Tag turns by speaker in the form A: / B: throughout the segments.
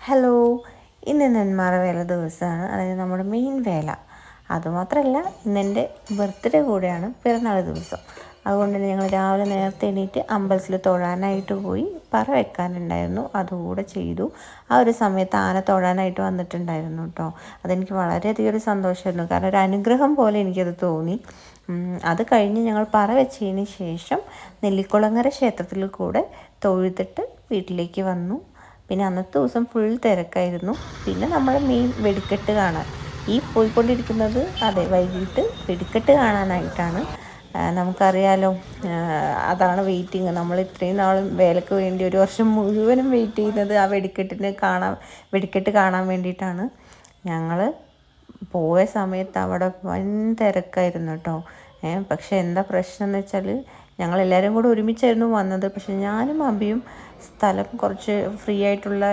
A: Hello, ഇന്ന് നെന്മാറ വേല ദിവസമാണ്. അതായത് നമ്മുടെ മെയിൻ വേല. അതുമാത്രമല്ല, ഇന്നെൻ്റെ ബർത്ത്ഡേ കൂടെയാണ്, പിറന്നാൾ ദിവസം. അതുകൊണ്ട് തന്നെ ഞങ്ങൾ രാവിലെ നേരത്തെ എണീറ്റ് അമ്പലത്തിൽ തൊഴാനായിട്ട് പോയി. പറ വെക്കാനുണ്ടായിരുന്നു, അതുകൂടെ ചെയ്തു. ആ ഒരു സമയത്ത് ആന തൊഴാനായിട്ട് വന്നിട്ടുണ്ടായിരുന്നു കേട്ടോ. അതെനിക്ക് വളരെയധികം ഒരു സന്തോഷമായിരുന്നു, കാരണം ഒരു അനുഗ്രഹം പോലെ എനിക്കത് തോന്നി. അത് കഴിഞ്ഞ് ഞങ്ങൾ പറ വെച്ചതിന് ശേഷം നെല്ലിക്കുളങ്ങര ക്ഷേത്രത്തിൽ കൂടെ തൊഴുതിട്ട് വീട്ടിലേക്ക് വന്നു. പിന്നെ അന്നത്തെ ദിവസം ഫുൾ തിരക്കായിരുന്നു. പിന്നെ നമ്മൾ മെയിൻ വെടിക്കെട്ട് കാണാൻ ഈ പോയിക്കൊണ്ടിരിക്കുന്നത്, അതെ, വൈകിട്ട് വെടിക്കെട്ട് കാണാനായിട്ടാണ്. നമുക്കറിയാലോ, അതാണ് വെയിറ്റിങ്. നമ്മൾ ഇത്രയും നാളും വേലയ്ക്ക് വേണ്ടി ഒരു വർഷം മുഴുവനും വെയിറ്റ് ചെയ്യുന്നത് ആ വെടിക്കെട്ട് കാണാൻ വേണ്ടിയിട്ടാണ്. ഞങ്ങൾ പോയ സമയത്ത് അവിടെ വൻ തിരക്കായിരുന്നു കേട്ടോ. പക്ഷേ എന്താ പ്രശ്നം എന്ന് വെച്ചാൽ, ഞങ്ങളെല്ലാവരും കൂടെ ഒരുമിച്ചായിരുന്നു വന്നത്. പക്ഷെ ഞാനും അബിയും സ്ഥലം കുറച്ച് ഫ്രീ ആയിട്ടുള്ള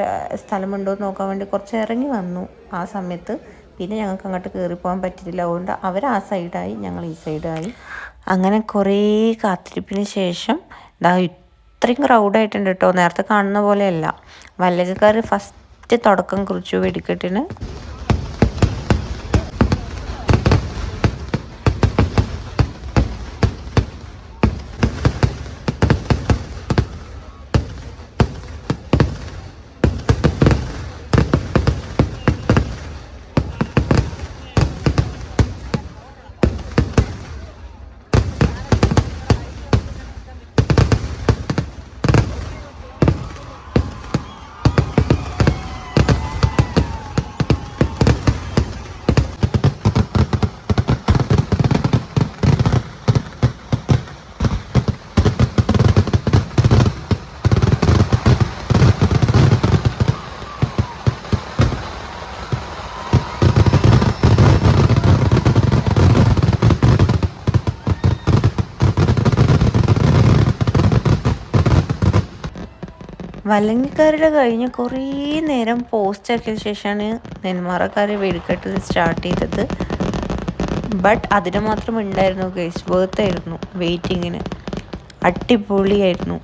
A: സ്ഥലമുണ്ടോ എന്ന് നോക്കാൻ വേണ്ടി കുറച്ച് ഇറങ്ങി വന്നു ആ സമയത്ത്. പിന്നെ ഞങ്ങൾക്ക് അങ്ങോട്ട് കയറിപ്പോകാൻ പറ്റിയില്ല. അതുകൊണ്ട് അവർ ആ സൈഡായി, ഞങ്ങൾ ഈ സൈഡായി. അങ്ങനെ കുറേ കാത്തിരിപ്പിന് ശേഷം ഇത്രയും ക്രൗഡായിട്ടുണ്ട് കേട്ടോ. നേരത്തെ കാണുന്ന പോലെയല്ല. വല്ലകക്കാർ ഫസ്റ്റ് തുടക്കം കുറിച്ചു വെടിക്കെട്ടിന്. വല്ലങ്ങിക്കാരുടെ കഴിഞ്ഞ് കുറേ നേരം പോസ്റ്റ് ആക്കിയ ശേഷമാണ് നെന്മാറക്കാർ വെടിക്കെട്ട് സ്റ്റാർട്ട് ചെയ്തത്. ബട്ട് അതിന് മാത്രം ഉണ്ടായിരുന്നു ഗൈസ്, വേർത്തായിരുന്നു വെയിറ്റിങ്ങിന്. അടിപൊളിയായിരുന്നു.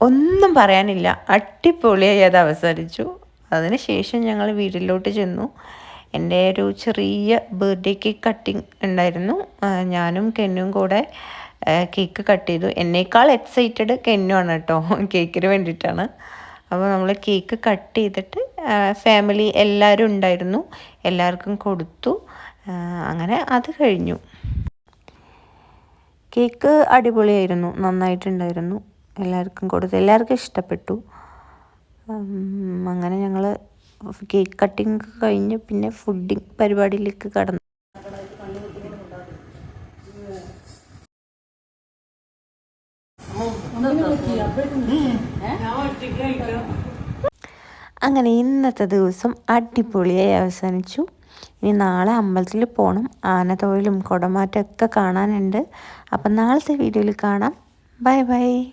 A: ഒന്നും പറയാനില്ല, അടിപൊളിയായി അത് അവസാനിച്ചു. അതിനുശേഷം ഞങ്ങൾ വീട്ടിലോട്ട് ചെന്നു. എൻ്റെ ഒരു ചെറിയ ബർത്ത്ഡേ കേക്ക് കട്ടിങ് ഉണ്ടായിരുന്നു. ഞാനും കെന്നും കൂടെ കേക്ക് കട്ട് ചെയ്തു. എന്നേക്കാൾ എക്സൈറ്റഡ് കെന്നുമാണ് കേട്ടോ, കേക്കിന് വേണ്ടിയിട്ടാണ്. അപ്പോൾ നമ്മൾ കേക്ക് കട്ട് ചെയ്തിട്ട് ഫാമിലി എല്ലാവരും ഉണ്ടായിരുന്നു, എല്ലാവർക്കും കൊടുത്തു. അങ്ങനെ അത് കഴിഞ്ഞു. കേക്ക് അടിപൊളിയായിരുന്നു, നന്നായിട്ടുണ്ടായിരുന്നു. എല്ലാവർക്കും കൊടുത്തു, എല്ലാവർക്കും ഇഷ്ടപ്പെട്ടു. അങ്ങനെ ഞങ്ങൾ കേക്ക് കട്ടിങ് കഴിഞ്ഞ് പിന്നെ ഫുഡിങ് പരിപാടിയിലേക്ക് കടന്നു. അങ്ങനെ ഇന്നത്തെ ദിവസം അടിപൊളിയായി അവസാനിച്ചു. ഇനി നാളെ അമ്പലത്തിൽ പോകണം. ആനതൊഴിലും കുടമാറ്റമൊക്കെ കാണാനുണ്ട്. അപ്പം നാളത്തെ വീഡിയോയിൽ കാണാം. Bye bye.